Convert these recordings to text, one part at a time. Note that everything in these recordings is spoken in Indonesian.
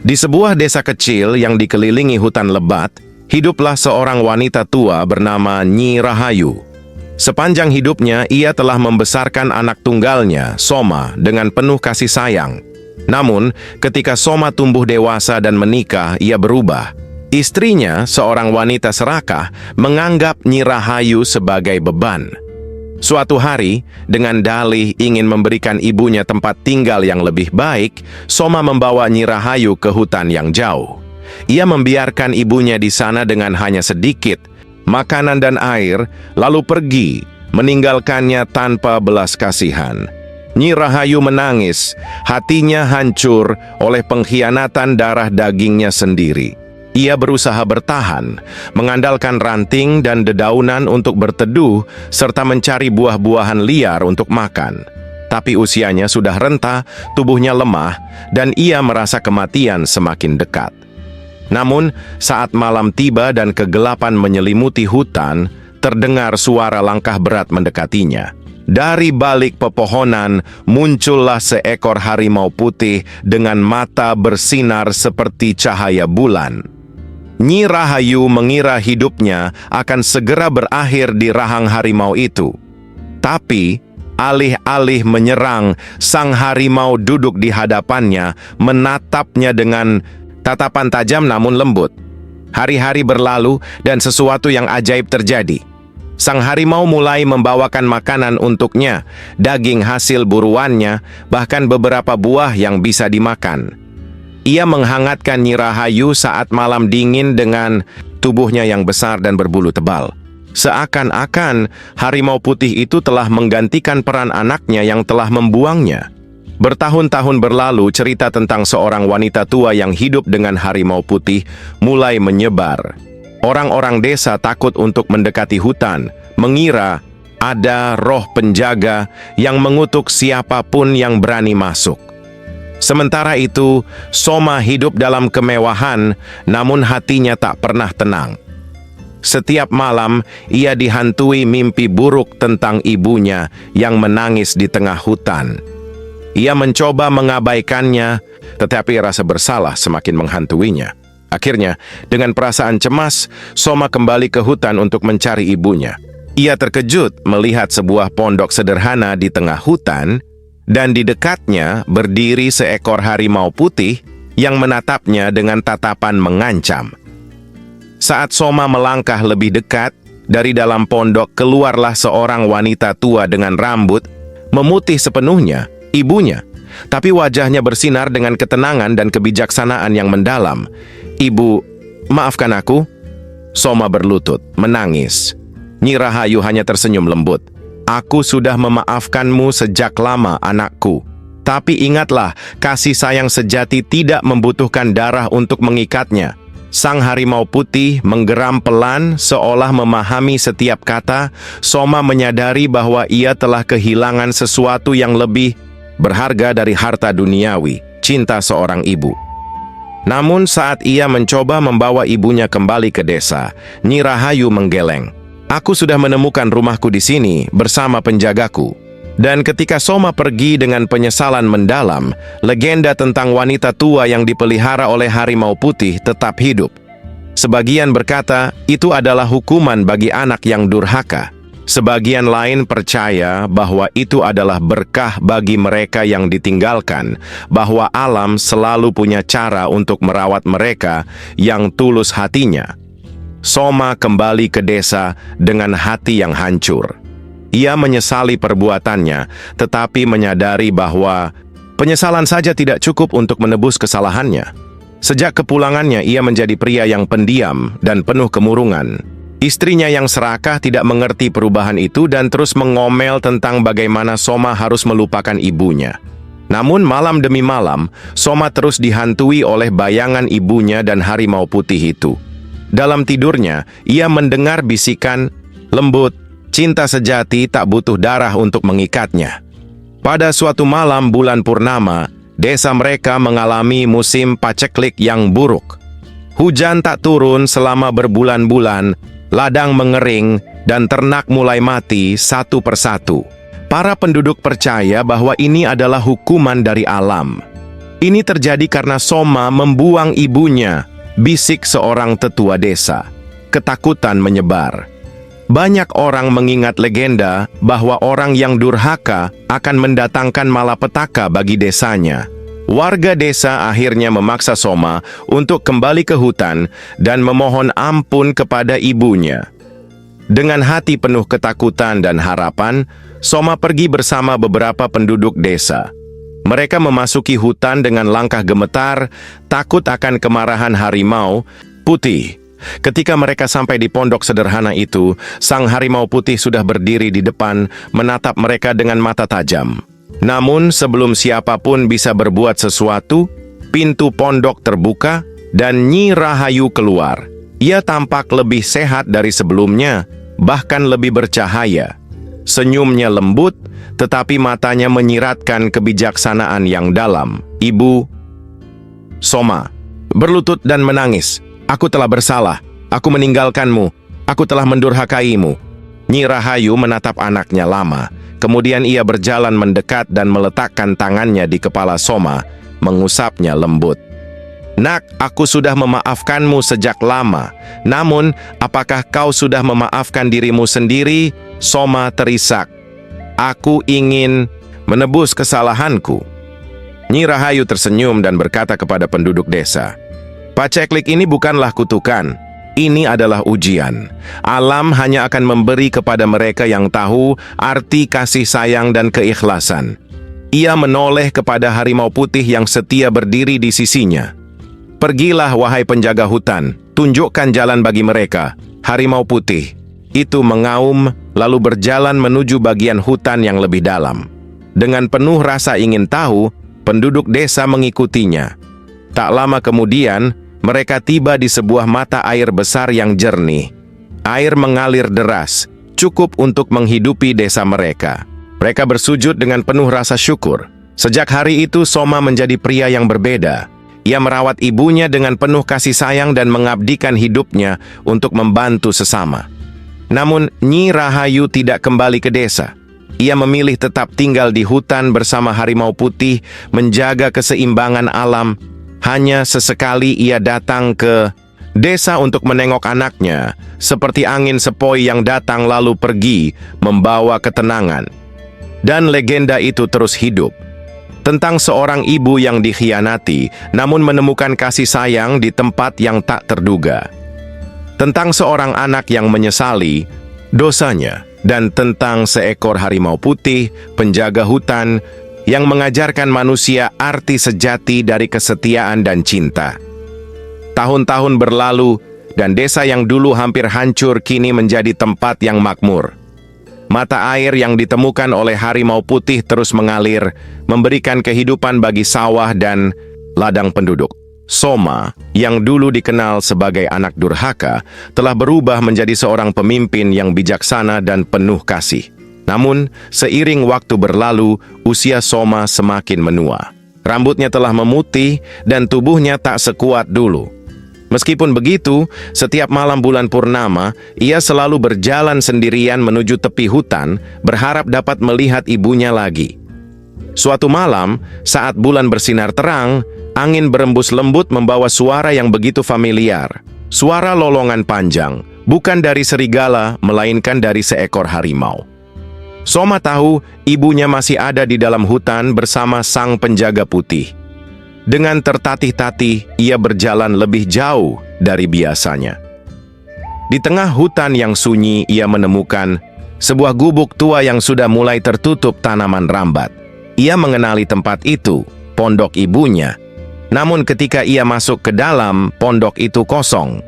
Di sebuah desa kecil yang dikelilingi hutan lebat, hiduplah seorang wanita tua bernama Nyi Rahayu. Sepanjang hidupnya, ia telah membesarkan anak tunggalnya, Soma, dengan penuh kasih sayang. Namun, ketika Soma tumbuh dewasa dan menikah, ia berubah. Istrinya, seorang wanita serakah, menganggap Nyi Rahayu sebagai beban. Suatu hari, dengan dalih ingin memberikan ibunya tempat tinggal yang lebih baik, Soma membawa Nyi Rahayu ke hutan yang jauh. Ia membiarkan ibunya di sana dengan hanya sedikit makanan dan air, lalu pergi, meninggalkannya tanpa belas kasihan. Nyi Rahayu menangis, hatinya hancur oleh pengkhianatan darah dagingnya sendiri. Ia berusaha bertahan, mengandalkan ranting dan dedaunan untuk berteduh, serta mencari buah-buahan liar untuk makan. Tapi usianya sudah renta, tubuhnya lemah, dan ia merasa kematian semakin dekat. Namun, saat malam tiba dan kegelapan menyelimuti hutan, terdengar suara langkah berat mendekatinya. Dari balik pepohonan, muncullah seekor harimau putih dengan mata bersinar seperti cahaya bulan. Nyi Rahayu mengira hidupnya akan segera berakhir di rahang harimau itu. Tapi, alih-alih menyerang, sang harimau duduk di hadapannya, menatapnya dengan tatapan tajam namun lembut. Hari-hari berlalu dan sesuatu yang ajaib terjadi. Sang harimau mulai membawakan makanan untuknya, daging hasil buruannya, bahkan beberapa buah yang bisa dimakan. Ia menghangatkan Nyi Rahayu saat malam dingin dengan tubuhnya yang besar dan berbulu tebal. Seakan-akan harimau putih itu telah menggantikan peran anaknya yang telah membuangnya. Bertahun-tahun berlalu, cerita tentang seorang wanita tua yang hidup dengan harimau putih mulai menyebar. Orang-orang desa takut untuk mendekati hutan, mengira ada roh penjaga yang mengutuk siapapun yang berani masuk. Sementara itu, Soma hidup dalam kemewahan, namun hatinya tak pernah tenang. Setiap malam, ia dihantui mimpi buruk tentang ibunya yang menangis di tengah hutan. Ia mencoba mengabaikannya, tetapi rasa bersalah semakin menghantuinya. Akhirnya, dengan perasaan cemas, Soma kembali ke hutan untuk mencari ibunya. Ia terkejut melihat sebuah pondok sederhana di tengah hutan, dan di dekatnya berdiri seekor harimau putih yang menatapnya dengan tatapan mengancam. Saat Soma melangkah lebih dekat, dari dalam pondok keluarlah seorang wanita tua dengan rambut memutih sepenuhnya, ibunya. Tapi wajahnya bersinar dengan ketenangan dan kebijaksanaan yang mendalam. "Ibu, maafkan aku." Soma berlutut, menangis. Nyi Rahayu hanya tersenyum lembut. "Aku sudah memaafkanmu sejak lama, anakku. Tapi ingatlah, kasih sayang sejati tidak membutuhkan darah untuk mengikatnya." Sang harimau putih menggeram pelan seolah memahami setiap kata. Soma menyadari bahwa ia telah kehilangan sesuatu yang lebih berharga dari harta duniawi, cinta seorang ibu. Namun saat ia mencoba membawa ibunya kembali ke desa, Nyi Rahayu menggeleng. "Aku sudah menemukan rumahku di sini bersama penjagaku." Dan ketika Soma pergi dengan penyesalan mendalam, legenda tentang wanita tua yang dipelihara oleh harimau putih tetap hidup. Sebagian berkata, itu adalah hukuman bagi anak yang durhaka. Sebagian lain percaya bahwa itu adalah berkah bagi mereka yang ditinggalkan, bahwa alam selalu punya cara untuk merawat mereka yang tulus hatinya. Soma kembali ke desa dengan hati yang hancur. Ia menyesali perbuatannya, tetapi menyadari bahwa penyesalan saja tidak cukup untuk menebus kesalahannya. Sejak kepulangannya, ia menjadi pria yang pendiam dan penuh kemurungan. Istrinya yang serakah tidak mengerti perubahan itu dan terus mengomel tentang bagaimana Soma harus melupakan ibunya. Namun malam demi malam, Soma terus dihantui oleh bayangan ibunya dan harimau putih itu. Dalam tidurnya, ia mendengar bisikan lembut, "Cinta sejati tak butuh darah untuk mengikatnya." Pada suatu malam bulan purnama, desa mereka mengalami musim paceklik yang buruk. Hujan tak turun selama berbulan-bulan, ladang mengering, dan ternak mulai mati satu persatu. Para penduduk percaya bahwa ini adalah hukuman dari alam. Ini terjadi karena Soma membuang ibunya, bisik seorang tetua desa. Ketakutan menyebar. Banyak orang mengingat legenda bahwa orang yang durhaka akan mendatangkan malapetaka bagi desanya. Warga desa akhirnya memaksa Soma untuk kembali ke hutan dan memohon ampun kepada ibunya. Dengan hati penuh ketakutan dan harapan, Soma pergi bersama beberapa penduduk desa. Mereka memasuki hutan dengan langkah gemetar, takut akan kemarahan harimau putih. Ketika mereka sampai di pondok sederhana itu, sang harimau putih sudah berdiri di depan, menatap mereka dengan mata tajam. Namun, sebelum siapapun bisa berbuat sesuatu, pintu pondok terbuka dan Nyi Rahayu keluar. Ia tampak lebih sehat dari sebelumnya, bahkan lebih bercahaya. Senyumnya lembut, tetapi matanya menyiratkan kebijaksanaan yang dalam. Ibu Soma berlutut dan menangis. Aku telah bersalah. Aku meninggalkanmu. Aku telah mendurhakaimu. Nyi Rahayu menatap anaknya lama. Kemudian ia berjalan mendekat dan meletakkan tangannya di kepala Soma, mengusapnya lembut. Nak, aku sudah memaafkanmu sejak lama. Namun, apakah kau sudah memaafkan dirimu sendiri? Soma terisak. Aku ingin menebus kesalahanku. Nyi Rahayu tersenyum dan berkata kepada penduduk desa, Paceklik ini bukanlah kutukan. Ini adalah ujian. Alam hanya akan memberi kepada mereka yang tahu arti kasih sayang dan keikhlasan. Ia menoleh kepada harimau putih yang setia berdiri di sisinya. Pergilah, wahai penjaga hutan, tunjukkan jalan bagi mereka. Harimau putih itu mengaum, lalu berjalan menuju bagian hutan yang lebih dalam. Dengan penuh rasa ingin tahu, penduduk desa mengikutinya. Tak lama kemudian, mereka tiba di sebuah mata air besar yang jernih. Air mengalir deras, cukup untuk menghidupi desa mereka. Mereka bersujud dengan penuh rasa syukur. Sejak hari itu, Soma menjadi pria yang berbeda. Ia merawat ibunya dengan penuh kasih sayang dan mengabdikan hidupnya untuk membantu sesama. Namun, Nyi Rahayu tidak kembali ke desa. Ia memilih tetap tinggal di hutan bersama harimau putih, menjaga keseimbangan alam. Hanya sesekali ia datang ke desa untuk menengok anaknya, seperti angin sepoi yang datang lalu pergi, membawa ketenangan. Dan legenda itu terus hidup. Tentang seorang ibu yang dikhianati, namun menemukan kasih sayang di tempat yang tak terduga. Tentang seorang anak yang menyesali dosanya, dan tentang seekor harimau putih, penjaga hutan, yang mengajarkan manusia arti sejati dari kesetiaan dan cinta. Tahun-tahun berlalu, dan desa yang dulu hampir hancur kini menjadi tempat yang makmur. Mata air yang ditemukan oleh harimau putih terus mengalir, memberikan kehidupan bagi sawah dan ladang penduduk. Soma, yang dulu dikenal sebagai anak durhaka, telah berubah menjadi seorang pemimpin yang bijaksana dan penuh kasih. Namun, seiring waktu berlalu, usia Soma semakin menua. Rambutnya telah memutih dan tubuhnya tak sekuat dulu. Meskipun begitu, setiap malam bulan purnama, ia selalu berjalan sendirian menuju tepi hutan, berharap dapat melihat ibunya lagi. Suatu malam, saat bulan bersinar terang, angin berembus lembut membawa suara yang begitu familiar. Suara lolongan panjang, bukan dari serigala, melainkan dari seekor harimau. Soma tahu ibunya masih ada di dalam hutan bersama sang penjaga putih. Dengan tertatih-tatih, ia berjalan lebih jauh dari biasanya. Di tengah hutan yang sunyi, ia menemukan sebuah gubuk tua yang sudah mulai tertutup tanaman rambat. Ia mengenali tempat itu, pondok ibunya. Namun ketika ia masuk ke dalam, pondok itu kosong.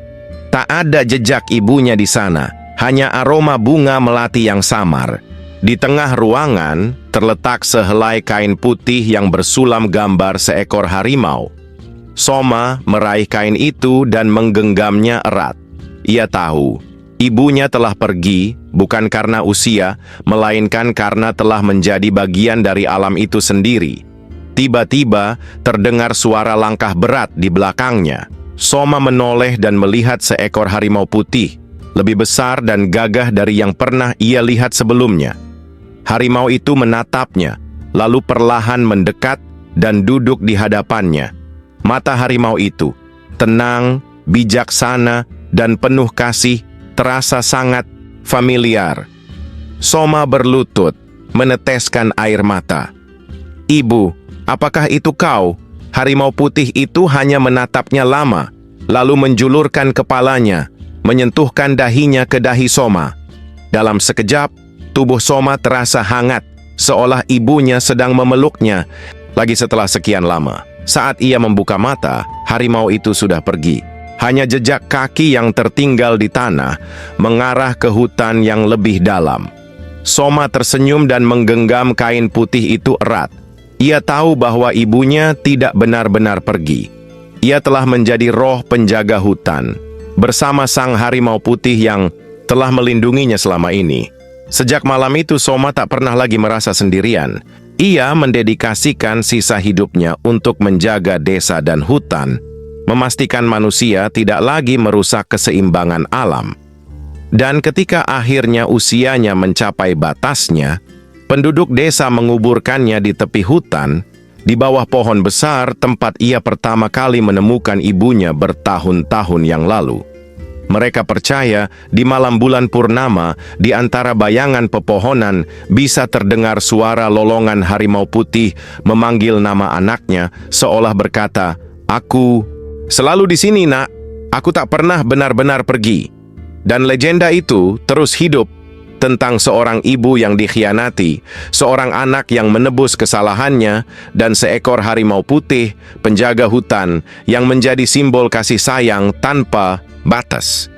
Tak ada jejak ibunya di sana, hanya aroma bunga melati yang samar. Di tengah ruangan, terletak sehelai kain putih yang bersulam gambar seekor harimau. Soma meraih kain itu dan menggenggamnya erat. Ia tahu, ibunya telah pergi, bukan karena usia, melainkan karena telah menjadi bagian dari alam itu sendiri. Tiba-tiba, terdengar suara langkah berat di belakangnya. Soma menoleh dan melihat seekor harimau putih, lebih besar dan gagah dari yang pernah ia lihat sebelumnya. Harimau itu menatapnya, lalu perlahan mendekat dan duduk di hadapannya. Mata harimau itu, tenang, bijaksana, dan penuh kasih, terasa sangat familiar. Soma berlutut, meneteskan air mata. "Ibu, apakah itu kau?" Harimau putih itu hanya menatapnya lama, lalu menjulurkan kepalanya, menyentuhkan dahinya ke dahi Soma. Dalam sekejap, tubuh Soma terasa hangat, seolah ibunya sedang memeluknya. Lagi setelah sekian lama, saat ia membuka mata, harimau itu sudah pergi. Hanya jejak kaki yang tertinggal di tanah, mengarah ke hutan yang lebih dalam. Soma tersenyum dan menggenggam kain putih itu erat. Ia tahu bahwa ibunya tidak benar-benar pergi. Ia telah menjadi roh penjaga hutan, bersama sang harimau putih yang telah melindunginya selama ini. Sejak malam itu, Soma tak pernah lagi merasa sendirian. Ia mendedikasikan sisa hidupnya untuk menjaga desa dan hutan, memastikan manusia tidak lagi merusak keseimbangan alam. Dan ketika akhirnya usianya mencapai batasnya, penduduk desa menguburkannya di tepi hutan, di bawah pohon besar tempat ia pertama kali menemukan ibunya bertahun-tahun yang lalu. Mereka percaya di malam bulan purnama, di antara bayangan pepohonan, bisa terdengar suara lolongan harimau putih memanggil nama anaknya, seolah berkata, "Aku selalu di sini, nak. Aku tak pernah benar-benar pergi." Dan legenda itu terus hidup tentang seorang ibu yang dikhianati, seorang anak yang menebus kesalahannya, dan seekor harimau putih, penjaga hutan, yang menjadi simbol kasih sayang tanpa batas.